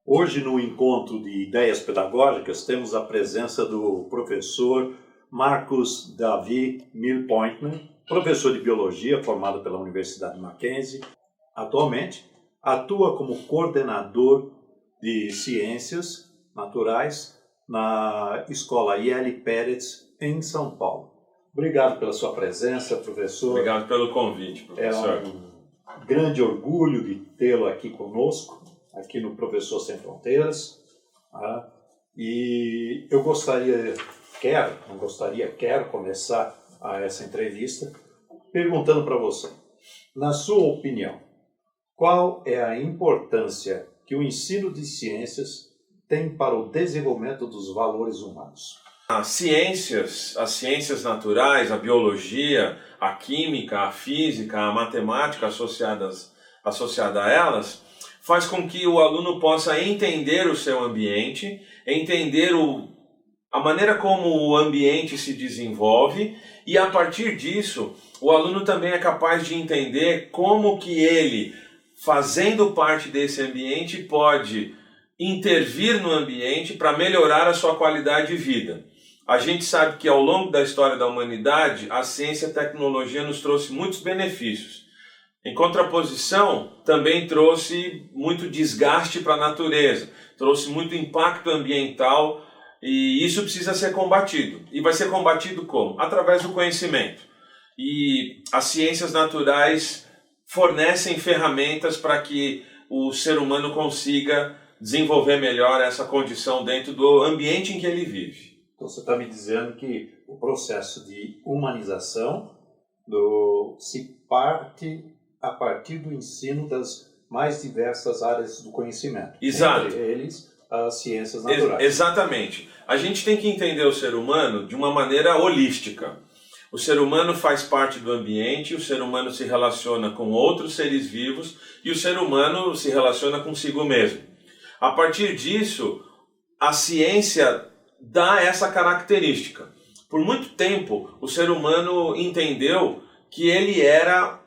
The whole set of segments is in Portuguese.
Hoje, no encontro de ideias pedagógicas, temos a presença do professor Marcus Davi Milpointner, professor de Biologia formado pela Universidade Mackenzie. Atualmente, atua como coordenador de Ciências Naturais na Escola I.L. Peretz, em São Paulo. Obrigado pela sua presença, professor. Obrigado pelo convite, professor. É um grande orgulho de tê-lo aqui conosco, aqui no Professor Sem Fronteiras. E eu quero começar essa entrevista perguntando para você, na sua opinião, qual é a importância que o ensino de ciências tem para o desenvolvimento dos valores humanos? As ciências naturais, a biologia, a química, a física, a matemática associada a elas, faz com que o aluno possa entender o seu ambiente, entender a maneira como o ambiente se desenvolve e, a partir disso, o aluno também é capaz de entender como que ele, fazendo parte desse ambiente, pode intervir no ambiente para melhorar a sua qualidade de vida. A gente sabe que ao longo da história da humanidade, a ciência e a tecnologia nos trouxe muitos benefícios. Em contraposição, também trouxe muito desgaste para a natureza, trouxe muito impacto ambiental e isso precisa ser combatido. E vai ser combatido como? Através do conhecimento. E as ciências naturais fornecem ferramentas para que o ser humano consiga desenvolver melhor essa condição dentro do ambiente em que ele vive. Então você está me dizendo que o processo de humanização se parte a partir do ensino das mais diversas áreas do conhecimento. Exato. Entre eles, as ciências naturais. Exatamente. A gente tem que entender o ser humano de uma maneira holística. O ser humano faz parte do ambiente, o ser humano se relaciona com outros seres vivos e o ser humano se relaciona consigo mesmo. A partir disso, a ciência dá essa característica. Por muito tempo, o ser humano entendeu que ele era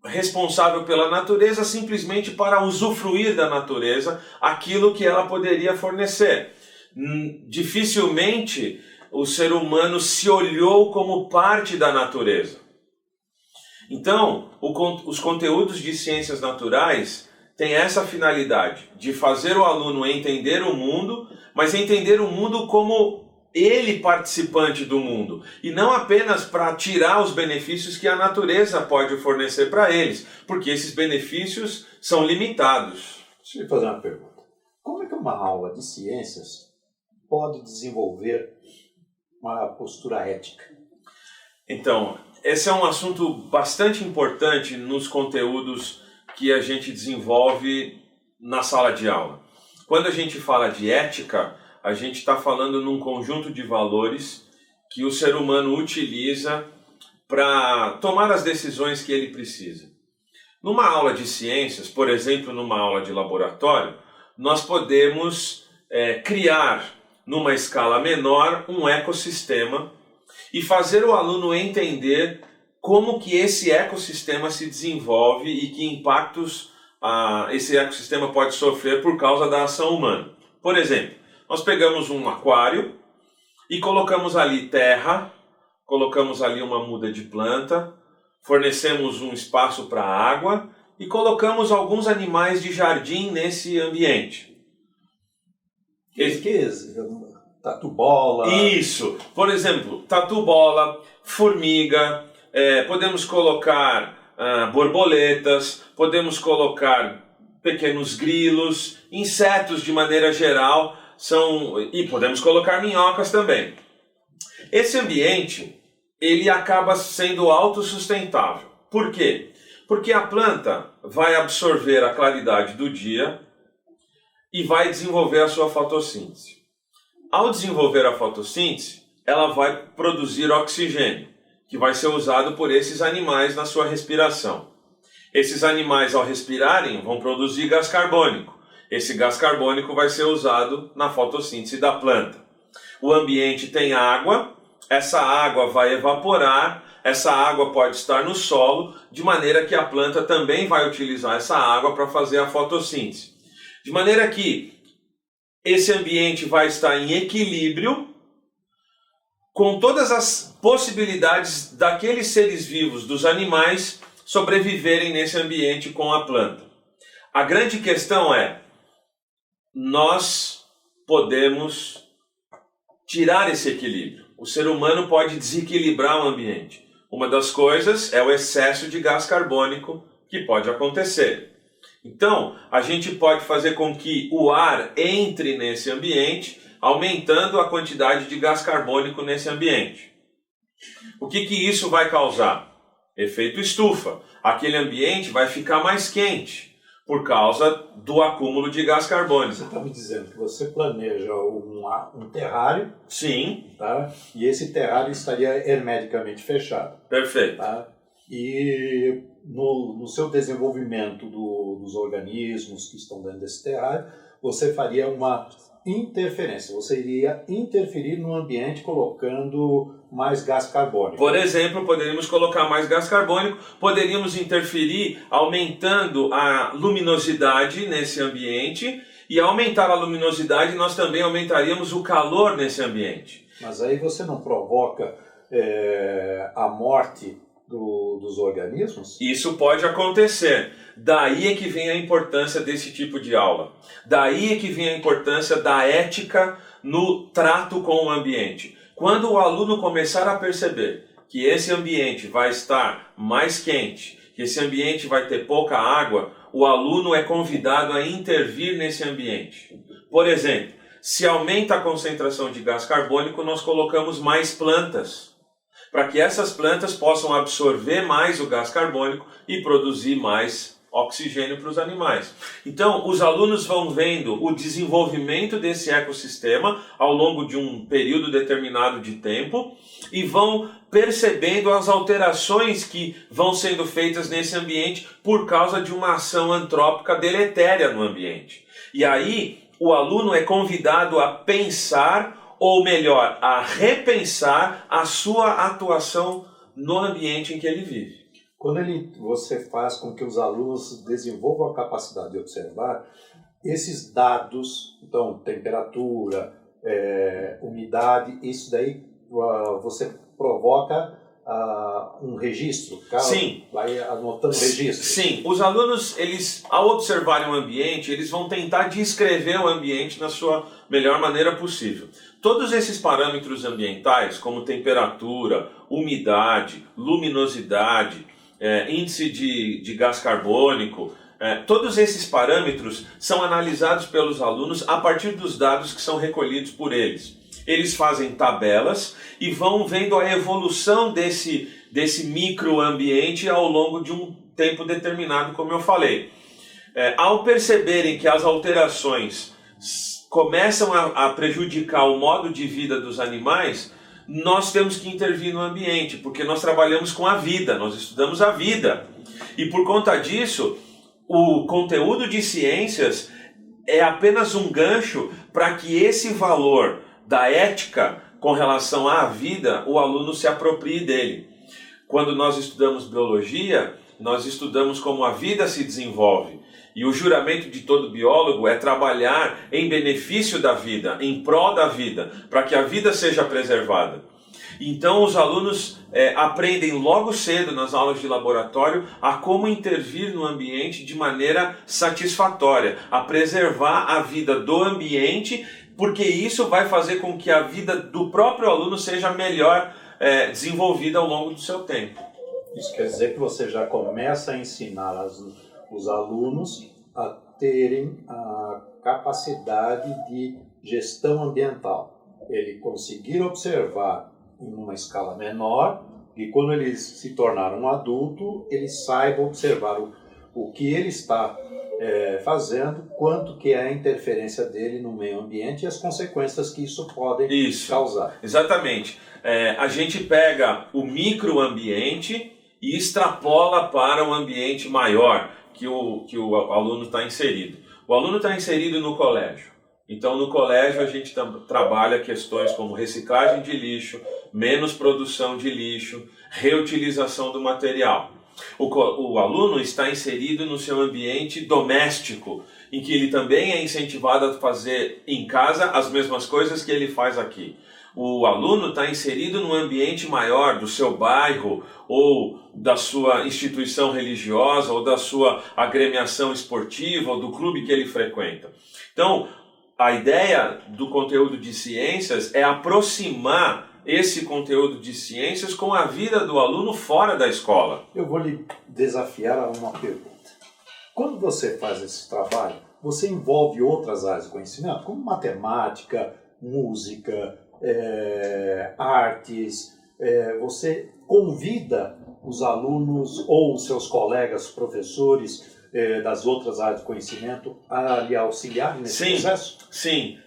responsável pela natureza simplesmente para usufruir da natureza aquilo que ela poderia fornecer. Dificilmente o ser humano se olhou como parte da natureza. Então, os conteúdos de ciências naturais têm essa finalidade de fazer o aluno entender o mundo, mas entender o mundo como ele participante do mundo, e não apenas para tirar os benefícios que a natureza pode fornecer para eles, porque esses benefícios são limitados. Deixa eu fazer uma pergunta. Como é que uma aula de ciências pode desenvolver uma postura ética? Então, esse é um assunto bastante importante nos conteúdos que a gente desenvolve na sala de aula. Quando a gente fala de ética, a gente está falando num conjunto de valores que o ser humano utiliza para tomar as decisões que ele precisa. Numa aula de ciências, por exemplo, numa aula de laboratório, nós podemos criar, numa escala menor, um ecossistema e fazer o aluno entender como que esse ecossistema se desenvolve e que impactos esse ecossistema pode sofrer por causa da ação humana. Por exemplo, nós pegamos um aquário e colocamos ali terra, colocamos ali uma muda de planta, fornecemos um espaço para água e colocamos alguns animais de jardim nesse ambiente. Tatu-bola. Isso. Por exemplo, tatu-bola, formiga, podemos colocar borboletas, podemos colocar pequenos grilos, insetos de maneira geral, e podemos colocar minhocas também. Esse ambiente, ele acaba sendo autossustentável. Por quê? Porque a planta vai absorver a claridade do dia e vai desenvolver a sua fotossíntese. Ao desenvolver a fotossíntese, ela vai produzir oxigênio, que vai ser usado por esses animais na sua respiração. Esses animais, ao respirarem, vão produzir gás carbônico. Esse gás carbônico vai ser usado na fotossíntese da planta. O ambiente tem água, essa água vai evaporar, essa água pode estar no solo, de maneira que a planta também vai utilizar essa água para fazer a fotossíntese. De maneira que esse ambiente vai estar em equilíbrio com todas as possibilidades daqueles seres vivos, dos animais, sobreviverem nesse ambiente com a planta. A grande questão é, nós podemos tirar esse equilíbrio. O ser humano pode desequilibrar o ambiente. Uma das coisas é o excesso de gás carbônico que pode acontecer. Então, a gente pode fazer com que o ar entre nesse ambiente, aumentando a quantidade de gás carbônico nesse ambiente. O que isso vai causar? Efeito estufa. Aquele ambiente vai ficar mais quente por causa do acúmulo de gás carbônico. Você está me dizendo que você planeja um terrário. Sim. Tá? E esse terrário estaria hermeticamente fechado. Perfeito. Tá? E no seu desenvolvimento dos organismos que estão dentro desse terrário, você faria uma interferência, você iria interferir no ambiente colocando mais gás carbônico. Por exemplo, poderíamos colocar mais gás carbônico, poderíamos interferir aumentando a luminosidade nesse ambiente, e ao aumentar a luminosidade nós também aumentaríamos o calor nesse ambiente. Mas aí você não provoca a morte dos organismos? Isso pode acontecer. Daí é que vem a importância desse tipo de aula. Daí é que vem a importância da ética no trato com o ambiente. Quando o aluno começar a perceber que esse ambiente vai estar mais quente, que esse ambiente vai ter pouca água, o aluno é convidado a intervir nesse ambiente. Por exemplo, se aumenta a concentração de gás carbônico, nós colocamos mais plantas, para que essas plantas possam absorver mais o gás carbônico e produzir mais oxigênio para os animais. Então, os alunos vão vendo o desenvolvimento desse ecossistema ao longo de um período determinado de tempo e vão percebendo as alterações que vão sendo feitas nesse ambiente por causa de uma ação antrópica deletéria no ambiente. E aí, o aluno é convidado a pensar, ou melhor, a repensar a sua atuação no ambiente em que ele vive. Quando você faz com que os alunos desenvolvam a capacidade de observar, esses dados, então temperatura, umidade, isso daí você provoca um registro? Sim. Vai anotando registro? Sim. Os alunos, ao observarem o ambiente, eles vão tentar descrever o ambiente na sua melhor maneira possível. Todos esses parâmetros ambientais, como temperatura, umidade, luminosidade, índice de gás carbônico, todos esses parâmetros são analisados pelos alunos a partir dos dados que são recolhidos por eles. Eles fazem tabelas e vão vendo a evolução desse microambiente ao longo de um tempo determinado, como eu falei. Ao perceberem que as alterações começam a prejudicar o modo de vida dos animais, nós temos que intervir no ambiente, porque nós trabalhamos com a vida, nós estudamos a vida. E por conta disso, o conteúdo de ciências é apenas um gancho para que esse valor da ética com relação à vida, o aluno se aproprie dele. Quando nós estudamos biologia, nós estudamos como a vida se desenvolve. E o juramento de todo biólogo é trabalhar em benefício da vida, em prol da vida, para que a vida seja preservada. Então os alunos aprendem logo cedo nas aulas de laboratório a como intervir no ambiente de maneira satisfatória, a preservar a vida do ambiente, porque isso vai fazer com que a vida do próprio aluno seja melhor desenvolvida ao longo do seu tempo. Isso quer dizer que você já começa a ensinar os alunos a terem a capacidade de gestão ambiental. Ele conseguir observar em uma escala menor, e quando ele se tornar um adulto, ele saiba observar o que ele está fazendo, quanto que é a interferência dele no meio ambiente e as consequências que isso pode causar. Exatamente. A gente pega o microambiente e extrapola para um ambiente maior que o aluno está inserido. O aluno está inserido no colégio. Então, no colégio, a gente trabalha questões como reciclagem de lixo, menos produção de lixo, reutilização do material. O aluno está inserido no seu ambiente doméstico, em que ele também é incentivado a fazer em casa as mesmas coisas que ele faz aqui. O aluno está inserido num ambiente maior do seu bairro, ou da sua instituição religiosa, ou da sua agremiação esportiva, ou do clube que ele frequenta. Então, a ideia do conteúdo de ciências é aproximar esse conteúdo de ciências com a vida do aluno fora da escola. Eu vou lhe desafiar a uma pergunta. Quando você faz esse trabalho, você envolve outras áreas de conhecimento, como matemática, música, artes, você convida os alunos ou os seus colegas professores das outras áreas de conhecimento a lhe auxiliar nesse processo? Sim.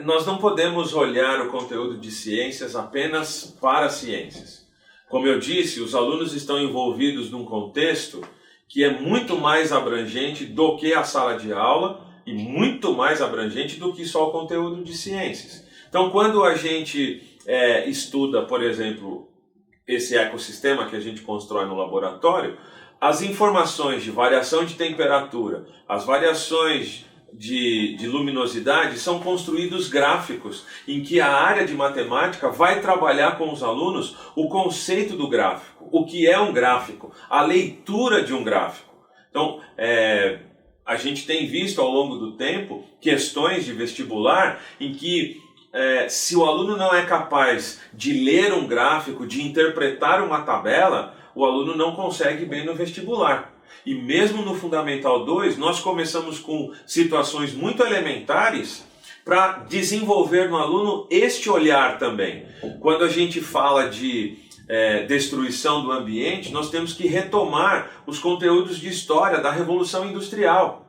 Nós não podemos olhar o conteúdo de ciências apenas para ciências. Como eu disse, os alunos estão envolvidos num contexto que é muito mais abrangente do que a sala de aula e muito mais abrangente do que só o conteúdo de ciências. Então, quando a gente estuda, por exemplo, esse ecossistema que a gente constrói no laboratório, as informações de variação de temperatura, as variações de luminosidade são construídos gráficos em que a área de matemática vai trabalhar com os alunos o conceito do gráfico, o que é um gráfico, a leitura de um gráfico. Então, a gente tem visto ao longo do tempo questões de vestibular em que se o aluno não é capaz de ler um gráfico, de interpretar uma tabela, o aluno não consegue bem no vestibular. E mesmo no Fundamental 2, nós começamos com situações muito elementares para desenvolver no aluno este olhar também. Quando a gente fala de destruição do ambiente, nós temos que retomar os conteúdos de história da Revolução Industrial.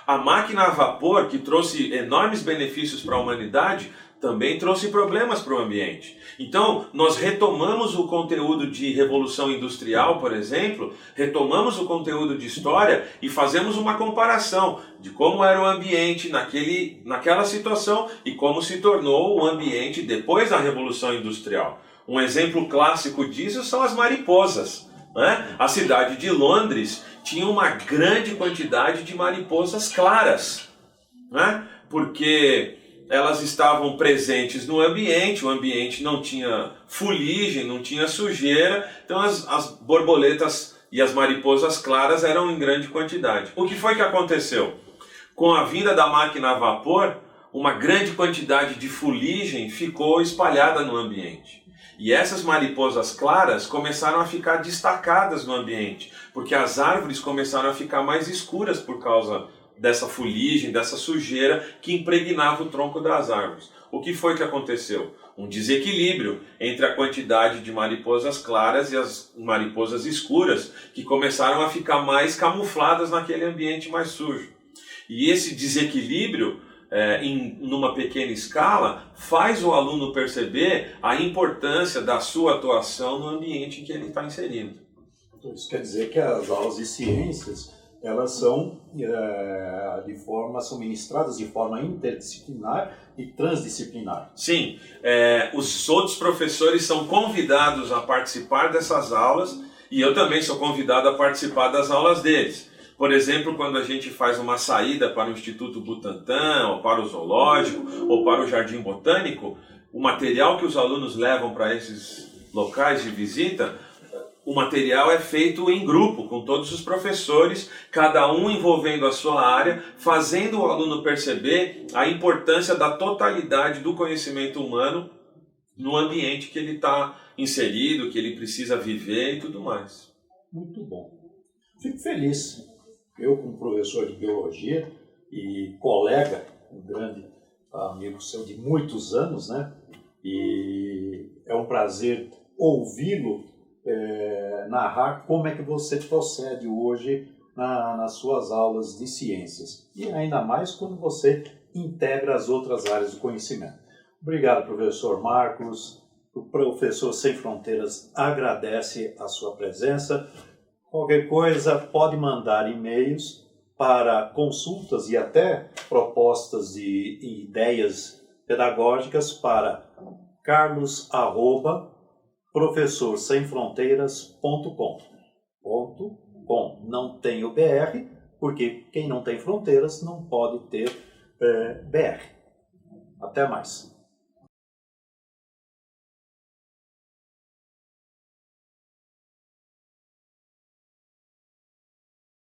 A máquina a vapor, que trouxe enormes benefícios para a humanidade, também trouxe problemas para o ambiente. Então, nós retomamos o conteúdo de Revolução Industrial, por exemplo, retomamos o conteúdo de história e fazemos uma comparação de como era o ambiente naquela situação e como se tornou o ambiente depois da Revolução Industrial. Um exemplo clássico disso são as mariposas, né? A cidade de Londres tinha uma grande quantidade de mariposas claras, né? Porque elas estavam presentes no ambiente, o ambiente não tinha fuligem, não tinha sujeira, então as borboletas e as mariposas claras eram em grande quantidade. O que foi que aconteceu? Com a vinda da máquina a vapor, uma grande quantidade de fuligem ficou espalhada no ambiente. E essas mariposas claras começaram a ficar destacadas no ambiente, porque as árvores começaram a ficar mais escuras por causa dessa fuligem, dessa sujeira que impregnava o tronco das árvores. O que foi que aconteceu? Um desequilíbrio entre a quantidade de mariposas claras e as mariposas escuras, que começaram a ficar mais camufladas naquele ambiente mais sujo. E esse desequilíbrio, numa pequena escala, faz o aluno perceber a importância da sua atuação no ambiente em que ele está inserido. Isso quer dizer que as aulas de ciências elas são ministradas de forma interdisciplinar e transdisciplinar. Sim, os outros professores são convidados a participar dessas aulas e eu também sou convidado a participar das aulas deles. Por exemplo, quando a gente faz uma saída para o Instituto Butantan, ou para o Zoológico, ou para o Jardim Botânico, o material que os alunos levam para esses locais de visita, o material é feito em grupo, com todos os professores, cada um envolvendo a sua área, fazendo o aluno perceber a importância da totalidade do conhecimento humano no ambiente que ele está inserido, que ele precisa viver e tudo mais. Muito bom. Fico feliz. Eu, como professor de biologia e colega, um grande amigo seu de muitos anos, né? E é um prazer ouvi-lo narrar como é que você procede hoje nas suas aulas de ciências. E ainda mais quando você integra as outras áreas do conhecimento. Obrigado, professor Marcos. O Professor Sem Fronteiras agradece a sua presença. Qualquer coisa, pode mandar e-mails para consultas e até propostas de ideias pedagógicas para carlos@professorsemfronteiras.com. Não tem o BR, porque quem não tem fronteiras não pode ter BR. Até mais.